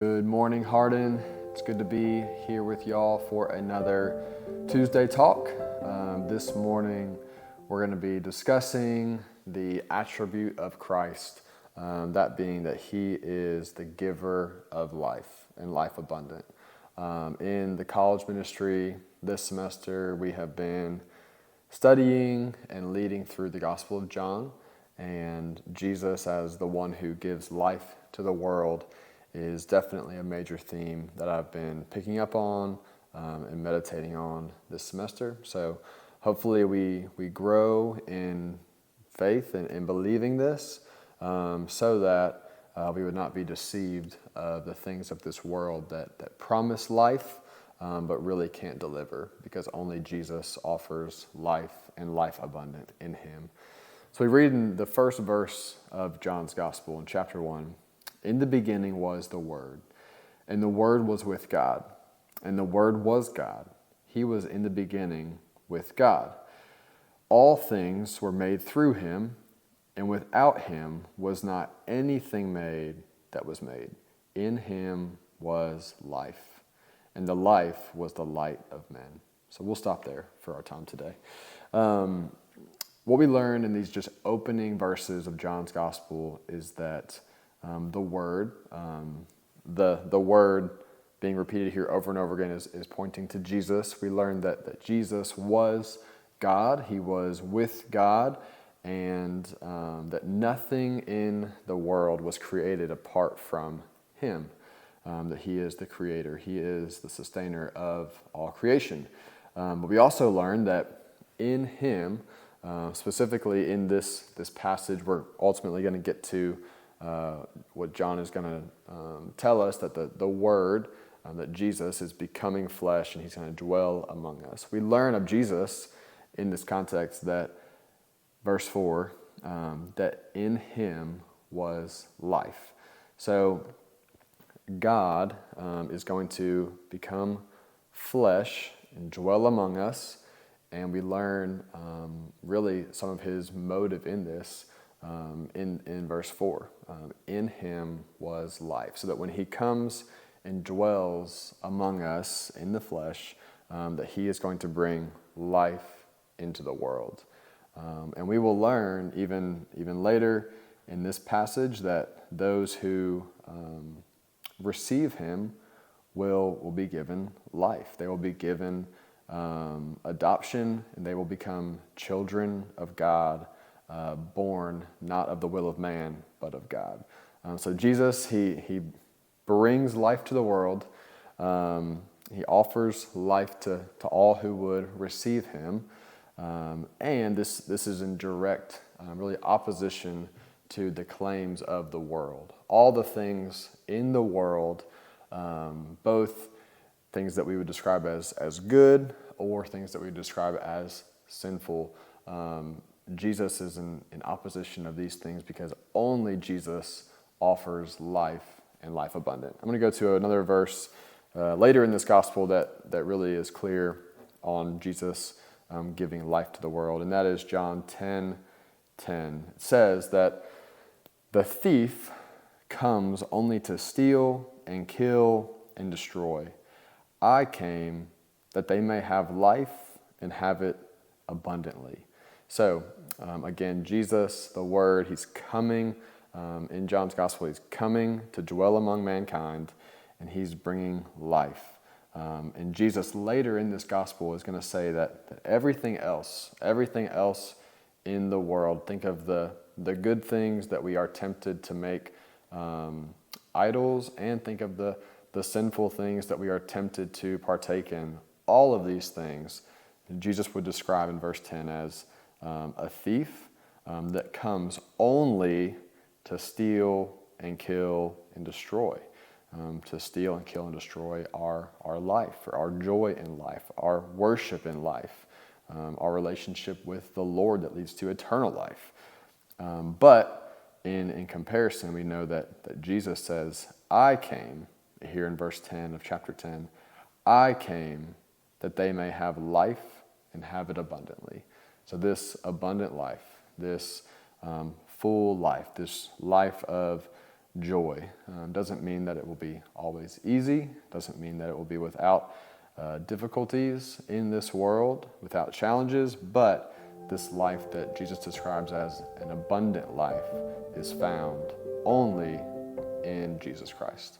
Good morning, Hardin. It's good to be here with y'all for another Tuesday talk. This morning, we're going to be discussing the attribute of Christ, that being that He is the giver of life and life abundant. In the college ministry this semester, we have been studying and leading through the Gospel of John, and Jesus as the one who gives life to the world is definitely a major theme that I've been picking up on and meditating on this semester. So hopefully we grow in faith and in believing this so that we would not be deceived of the things of this world that promise life but really can't deliver, because only Jesus offers life and life abundant in Him. So we read in the first verse of John's Gospel in chapter 1, "In the beginning was the Word, and the Word was with God, and the Word was God. He was in the beginning with God. All things were made through Him, and without Him was not anything made that was made. In Him was life, and the life was the light of men." So we'll stop there for our time today. What we learn in these just opening verses of John's Gospel is that the Word, the Word being repeated here over and over again is pointing to Jesus. We learned that Jesus was God. He was with God, and that nothing in the world was created apart from Him. That He is the creator. He is the sustainer of all creation. But we also learned that in Him, specifically in this passage, we're ultimately going to get to what John is going to tell us, that the Word, that Jesus is becoming flesh and He's going to dwell among us. We learn of Jesus in this context that, verse 4, that in Him was life. So God is going to become flesh and dwell among us, and we learn really some of His motive in this in verse 4. In Him was life, so that when He comes and dwells among us in the flesh, that He is going to bring life into the world. And we will learn even later in this passage that those who receive Him will be given life. They will be given adoption, and they will become children of God, born not of the will of man, but of God. So Jesus, he brings life to the world. He offers life to all who would receive Him. And this is in direct, really opposition to the claims of the world. All the things in the world, both things that we would describe as good or things that we would describe as sinful, Jesus is in opposition of these things, because only Jesus offers life and life abundant. I'm going to go to another verse later in this gospel that really is clear on Jesus giving life to the world, and that is John 10:10. It says that the thief comes only to steal and kill and destroy. I came that they may have life and have it abundantly. So, again, Jesus, the Word, He's coming in John's Gospel. He's coming to dwell among mankind, and He's bringing life. And Jesus later in this Gospel is going to say that everything else in the world, think of the good things that we are tempted to make idols, and think of the sinful things that we are tempted to partake in. All of these things Jesus would describe in verse 10 as a thief that comes only to steal and kill and destroy. To steal and kill and destroy our life, our joy in life, our worship in life, our relationship with the Lord that leads to eternal life. But in comparison, we know that Jesus says, I came, here in verse 10 of chapter 10, I came that they may have life and have it abundantly. So this abundant life, this full life, this life of joy. Doesn't mean that it will be always easy, doesn't mean that it will be without difficulties in this world, without challenges, but this life that Jesus describes as an abundant life is found only in Jesus Christ.